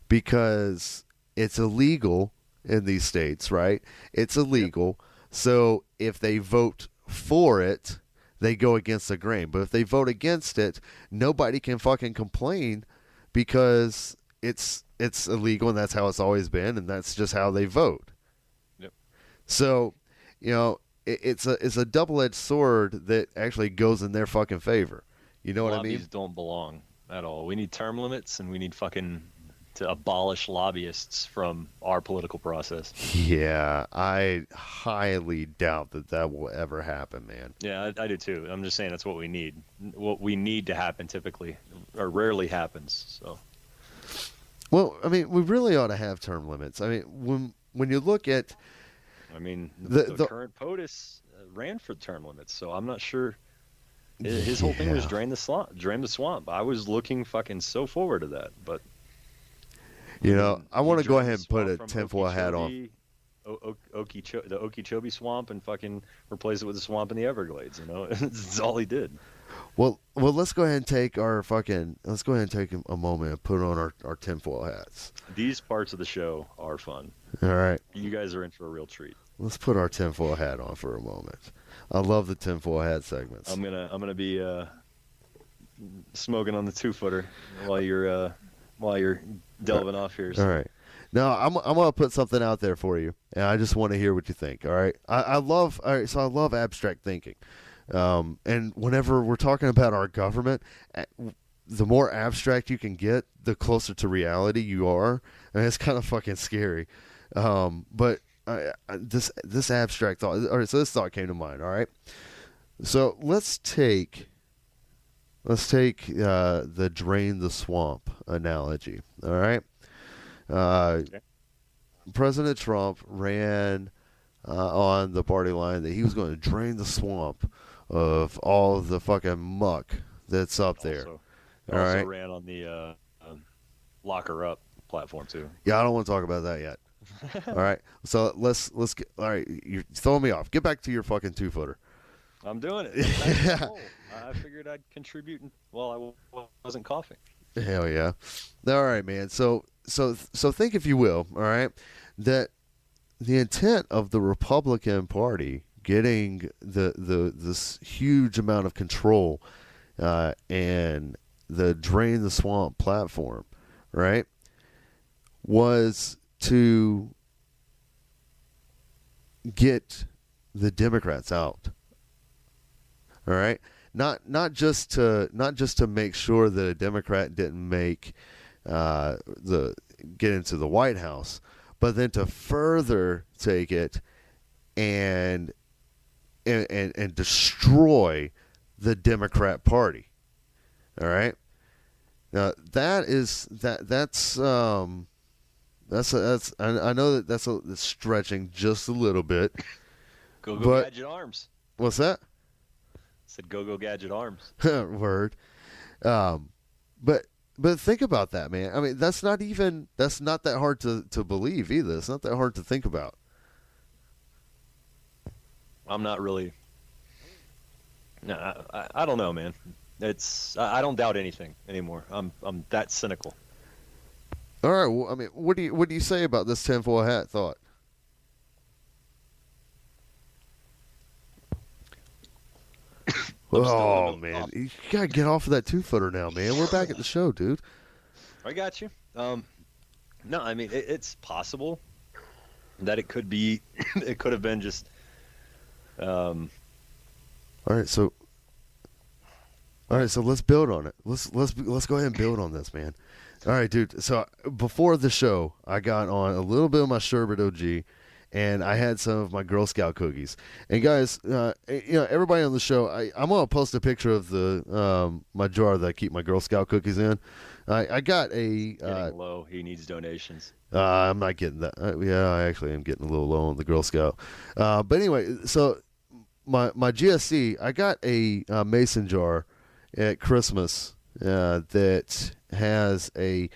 B: because it's illegal in these states, right? It's illegal. Yep. So if they vote for it, they go against the grain. But if they vote against it, nobody can fucking complain because it's illegal and that's how it's always been and that's just how they vote.
C: Yep.
B: So, it's a double-edged sword that actually goes in their fucking favor. You know what I mean?
C: Lobbies don't belong at all. We need term limits and we need fucking to abolish lobbyists from our political process.
B: Yeah, I highly doubt that will ever happen, man.
C: Yeah, I do too. I'm just saying that's what we need. What we need to happen typically, or rarely happens. So.
B: Well, I mean, we really ought to have term limits. I mean, when you look at,
C: I mean, the current POTUS ran for term limits, so I'm not sure. His whole thing was drain the swamp. I was looking fucking so forward to that, but
B: I want to go ahead and put a tinfoil hat on.
C: The Okeechobee swamp and fucking replace it with the swamp in the Everglades. That's all he did.
B: Well, let's go ahead and take a moment and put on our tinfoil hats.
C: These parts of the show are fun.
B: All right.
C: You guys are in for a real treat.
B: Let's put our tinfoil hat on for a moment. I love the tinfoil hat segments.
C: I'm gonna be smoking on the 2-footer while you're delving off here. So.
B: All right. Now I'm gonna put something out there for you, and I just want to hear what you think. All right. I love abstract thinking, and whenever we're talking about our government, the more abstract you can get, the closer to reality you are, and it's kind of fucking scary. But this abstract thought. All right. So this thought came to mind. All right. So let's take the drain the swamp analogy. All right.
C: Okay.
B: President Trump ran on the party line that he was going to drain the swamp of all of the fucking muck that's up there.
C: Also ran on the lock her up platform too.
B: Yeah, I don't want to talk about that yet. All right, so let's get. All right, you're throwing me off. Get back to your fucking 2-footer.
C: I'm doing it. I figured I'd contribute while I wasn't coughing.
B: Hell yeah! All right, man. So think, if you will, all right, that the intent of the Republican Party getting this huge amount of control and the drain the swamp platform, right, was to get the Democrats out. All right, not just to make sure that a Democrat didn't get into the White House, but then to further take it and destroy the Democrat Party. All right. Now that's I know that that's stretching just a little bit.
C: Go Gadget Arms.
B: What's that?
C: Said go Gadget Arms.
B: Word. But think about that, man. I mean, that's not that hard to believe either. It's not that hard to think about.
C: I'm not really. No, I don't know, man. I don't doubt anything anymore. I'm that cynical.
B: All right. Well, I mean, what do you say about this tinfoil hat thought? Oh man, you gotta get off of that 2-footer now, man. We're back at the show, dude.
C: I got you. No, I mean it's possible that it could be. It could have been just.
B: All right, so let's build on it. Let's go ahead and build on this, man. All right, dude. So before the show, I got on a little bit of my sherbet OG, and I had some of my Girl Scout cookies. And guys, everybody on the show, I'm gonna post a picture of the my jar that I keep my Girl Scout cookies in. I got a
C: getting low. He needs donations.
B: I'm not getting that. Yeah, I actually am getting a little low on the Girl Scout. But anyway, so my GSC, I got a mason jar at Christmas that has a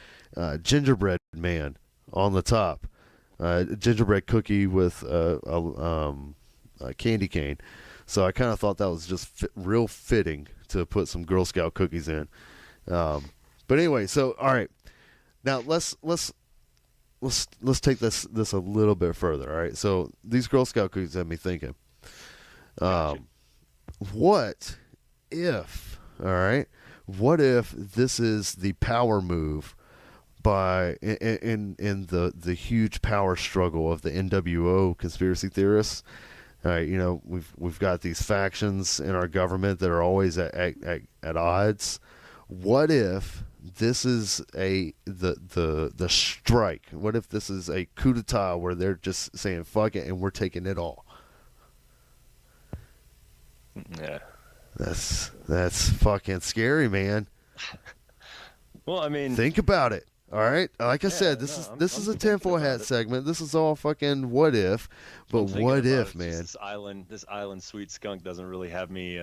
B: gingerbread man on the top. Gingerbread cookie with a candy cane. So I kind of thought that was just real fitting to put some Girl Scout cookies in. But anyway, so all right, now let's take this a little bit further. All right, so these Girl Scout cookies have me thinking. What if? All right, what if this is the power move? By in the huge power struggle of the NWO conspiracy theorists, we've got these factions in our government that are always at odds. What if this is the strike? What if this is a coup d'etat where they're just saying fuck it and we're taking it all?
C: Yeah.
B: That's fucking scary, man.
C: Well, I mean,
B: Think about it. All right, like I
C: Yeah,
B: said,
C: no,
B: this
C: I'm
B: is a
C: thinking
B: tinfoil
C: about
B: hat
C: it.
B: segment. This is all fucking what if, but
C: I'm thinking
B: what
C: about
B: if,
C: it.
B: man?
C: Just this island sweet skunk doesn't really have me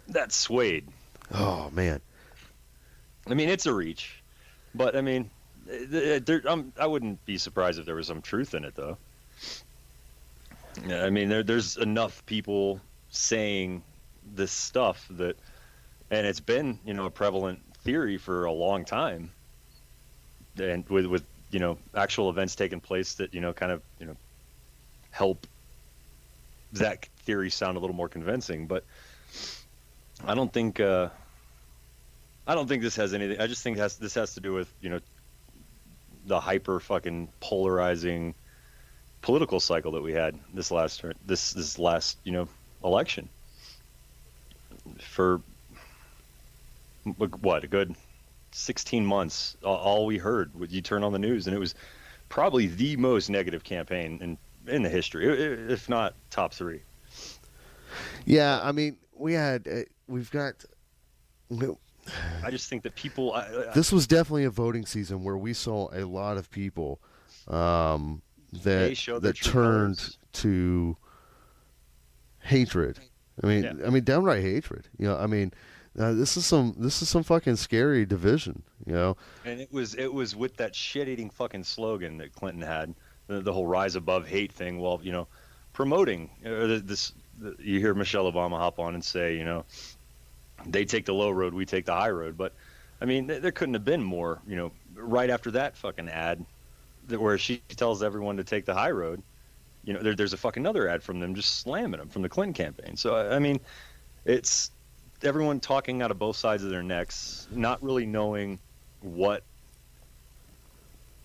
C: that swayed.
B: Oh man,
C: I mean, it's a reach, but I mean, I wouldn't be surprised if there was some truth in it, though. Yeah, I mean, there's enough people saying this stuff that, and it's been, a prevalent theory for a long time, and with actual events taking place that kind of help that theory sound a little more convincing. But I don't think this has anything. I just think this has to do with the hyper fucking polarizing political cycle that we had this last election. For what, a good 16 months, all we heard was you turn on the news and it was probably the most negative campaign in the history, if not top three.
B: yeah. I mean, we've got.
C: I just think that people.
B: This was definitely a voting season where we saw a lot of people
C: They show their
B: that
C: true
B: turned
C: colors.
B: to hatred. I mean, downright hatred. I mean, this is some fucking scary division.
C: And it was with that shit-eating fucking slogan that Clinton had, the whole rise above hate thing. Well, promoting you hear Michelle Obama hop on and say, they take the low road, we take the high road. But I mean, there couldn't have been more, right after that fucking ad, where she tells everyone to take the high road. There's a fucking another ad from them just slamming them from the Clinton campaign. So I mean, it's everyone talking out of both sides of their necks, not really knowing what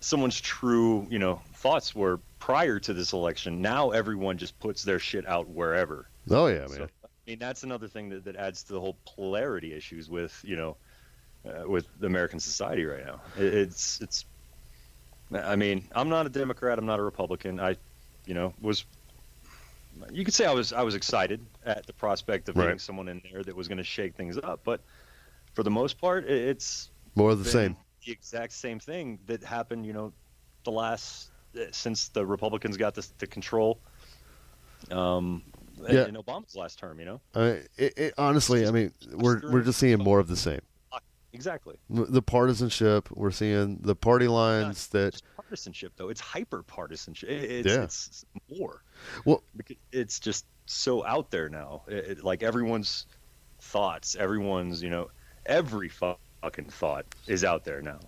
C: someone's true, thoughts were prior to this election. Now everyone just puts their shit out wherever.
B: Oh yeah, man.
C: So, I mean, that's another thing that adds to the whole polarity issues with, with American society right now. It's. I mean, I'm not a Democrat. I'm not a Republican. I, was. You could say I was excited at the prospect of getting someone in there that was going to shake things up, but for the most part, it's
B: More of the same.
C: The exact same thing that happened, the last since the Republicans got to control. In Obama's last term,
B: Honestly, I mean, we're just seeing more of the same.
C: Exactly.
B: The partisanship, we're seeing the party lines
C: It's partisanship, though. It's hyper partisanship. It's more.
B: Well,
C: because it's just so out there now. Like everyone's thoughts, everyone's every fucking thought is out there now.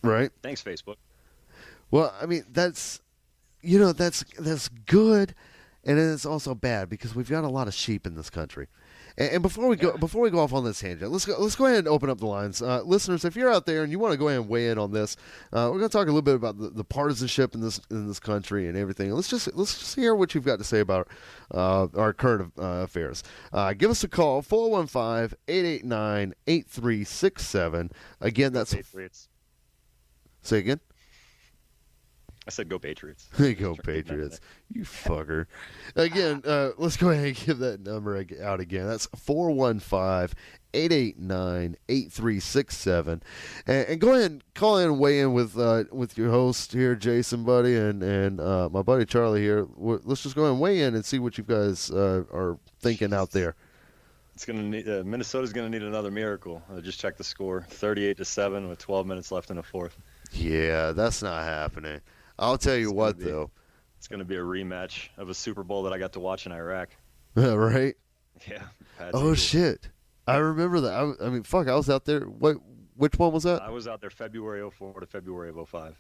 B: right.
C: Thanks, Facebook.
B: Well, I mean, that's good, and then it's also bad because we've got a lot of sheep in this country. And before we go off on this tangent, let's go ahead and open up the lines, listeners. If you're out there and you want to go ahead and weigh in on this, we're going to talk a little bit about the partisanship in this country and everything. Let's just hear what you've got to say about our current affairs. Give us a call, 415-889-8367. Again, that's
C: Patriots.
B: Say again.
C: I said go Patriots.
B: There you go, Patriots. You fucker. Again, let's go ahead and give that number out again. That's 415-889-8367. And go ahead and call in and weigh in with your host here, Jason, buddy, and my buddy Charlie here. Let's just go ahead and weigh in and see what you guys are thinking out there.
C: It's gonna need Minnesota's gonna need another miracle. I just checked the score, 38-7 with 12 minutes left in the fourth.
B: Yeah, that's not happening. I'll tell you what, though.
C: It's going to be a rematch of a Super Bowl that I got to watch in Iraq.
B: Right?
C: Yeah.
B: Oh, shit. I remember that. I mean, fuck, I was out there. Which one was that?
C: I was out there February 04 to February of 05.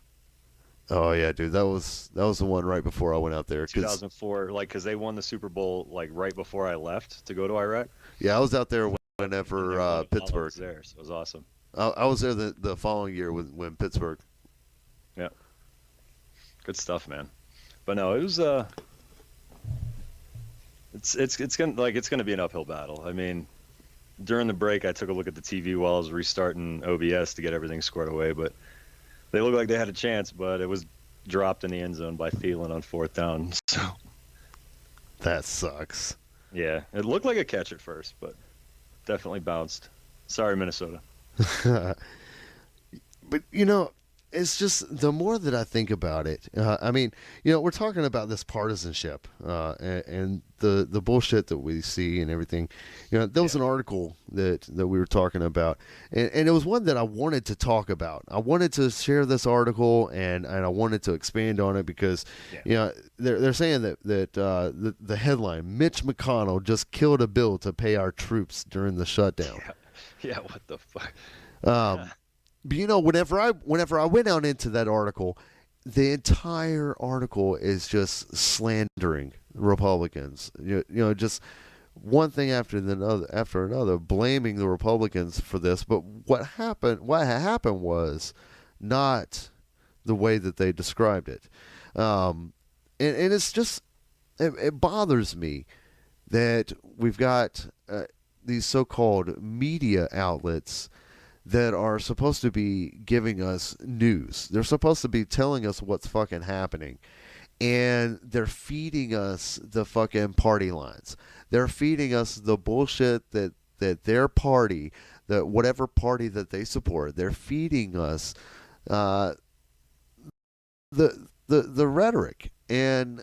B: Oh, yeah, dude. That was the one right before I went out there.
C: 2004, because they won the Super Bowl, right before I left to go to Iraq.
B: Yeah, I was out there whenever Pittsburgh.
C: Was there, so it was awesome.
B: I was there the following year when Pittsburgh.
C: Yeah. Good stuff, man. But no, it was it's gonna be an uphill battle. I mean, during the break, I took a look at the TV while I was restarting OBS to get everything squared away, but they looked like they had a chance, but it was dropped in the end zone by Thielen on 4th down. So
B: That sucks.
C: yeah, it looked like a catch at first, but definitely bounced. Sorry, Minnesota.
B: But, you know, it's just the more that I think about it, I mean, you know, we're talking about this partisanship and the bullshit that we see and everything. You know, there was an article that we were talking about, and it was one that I wanted to talk about. I wanted to share this article, and I wanted to expand on it because, you know, they're saying that the headline, Mitch McConnell just killed a bill to pay our troops during the shutdown.
C: Yeah, what the fuck?
B: But you know, whenever I went out into that article, the entire article is just slandering Republicans. You know, just one thing after another, blaming the Republicans for this. But what happened was not the way that they described it, and it's just it bothers me that we've got these so-called media outlets that are supposed to be giving us news. They're supposed to be telling us what's fucking happening. And they're feeding us the fucking party lines. They're feeding us the bullshit that their party, that whatever party that they support, they're feeding us the rhetoric. And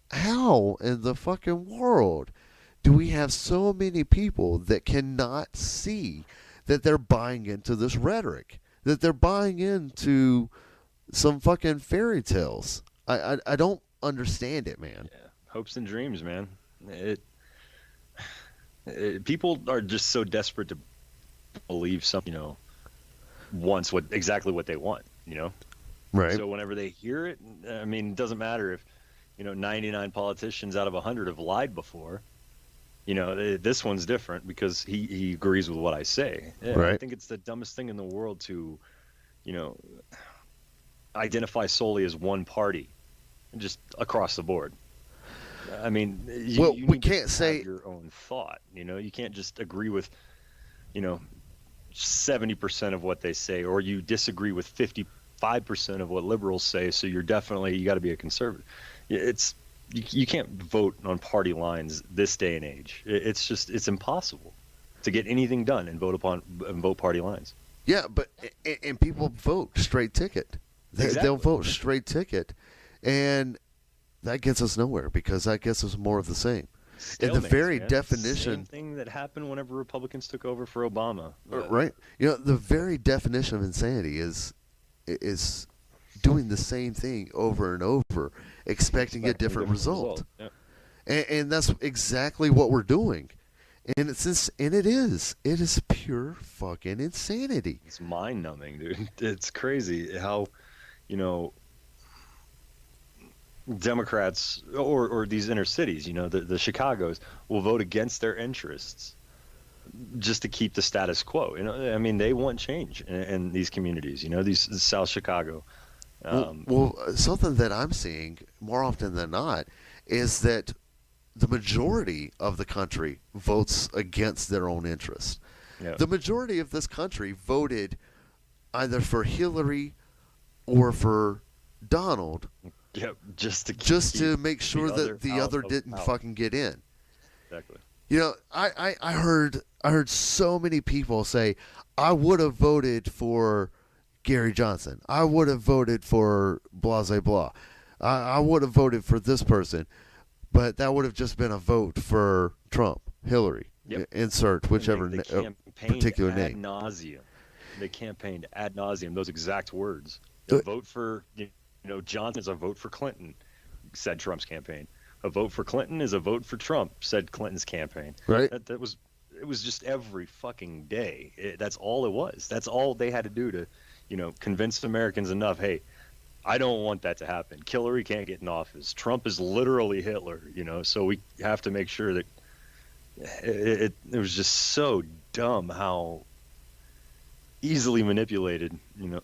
B: how in the fucking world do we have so many people that cannot see that they're buying into this rhetoric, that they're buying into some fucking fairy tales? I don't understand it, man.
C: Yeah, hopes and dreams, man. People are just so desperate to believe something, you know, wants exactly what they want, you know?
B: Right.
C: So whenever they hear it, I mean, it doesn't matter if, you know, 99 politicians out of 100 have lied before. You know, this one's different because he agrees with what I say. Yeah,
B: right.
C: I think it's the dumbest thing in the world to, you know, identify solely as one party, just across the board. I mean,
B: we can't say
C: your own thought. You know, you can't just agree with, you know, 70% of what they say, or you disagree with 55% of what liberals say. So you got to be a conservative. It's you can't vote on party lines this day and age. It's impossible to get anything done and vote party lines.
B: Yeah, but and people vote straight ticket. They'll vote straight ticket, and that gets us nowhere because that gets us more of the same. And the very definition,
C: same thing that happened whenever Republicans took over for Obama.
B: Right? You know, the very definition of insanity is doing the same thing over and over, expecting a different result.
C: Yep.
B: And that's exactly what we're doing. And it is pure fucking insanity.
C: It's mind-numbing, dude. It's crazy how, you know, Democrats or these inner cities, you know, the Chicagos will vote against their interests just to keep the status quo. You know, I mean, they want change in these communities. You know, these South Chicago.
B: Well, something that I'm seeing more often than not is that the majority of the country votes against their own interest.
C: Yeah.
B: The majority of this country voted either for Hillary or for Donald.
C: Yep, just
B: to make sure that the other didn't fucking get in.
C: Exactly.
B: You know, I heard so many people say, I would have voted for Gary Johnson. I would have voted for blah, blah, blah. I would have voted for this person. But that would have just been a vote for Trump, Hillary. Yep. Insert whichever particular name.
C: They campaigned ad nauseum, those exact words. Vote for, you know, Johnson is a vote for Clinton, said Trump's campaign. A vote for Clinton is a vote for Trump, said Clinton's campaign.
B: Right.
C: It was just every fucking day. That's all it was. That's all they had to do to, you know, convince Americans enough, hey, I don't want that to happen. Hillary can't get in office. Trump is literally Hitler, you know, so we have to make sure that it was just so dumb how easily manipulated, you know,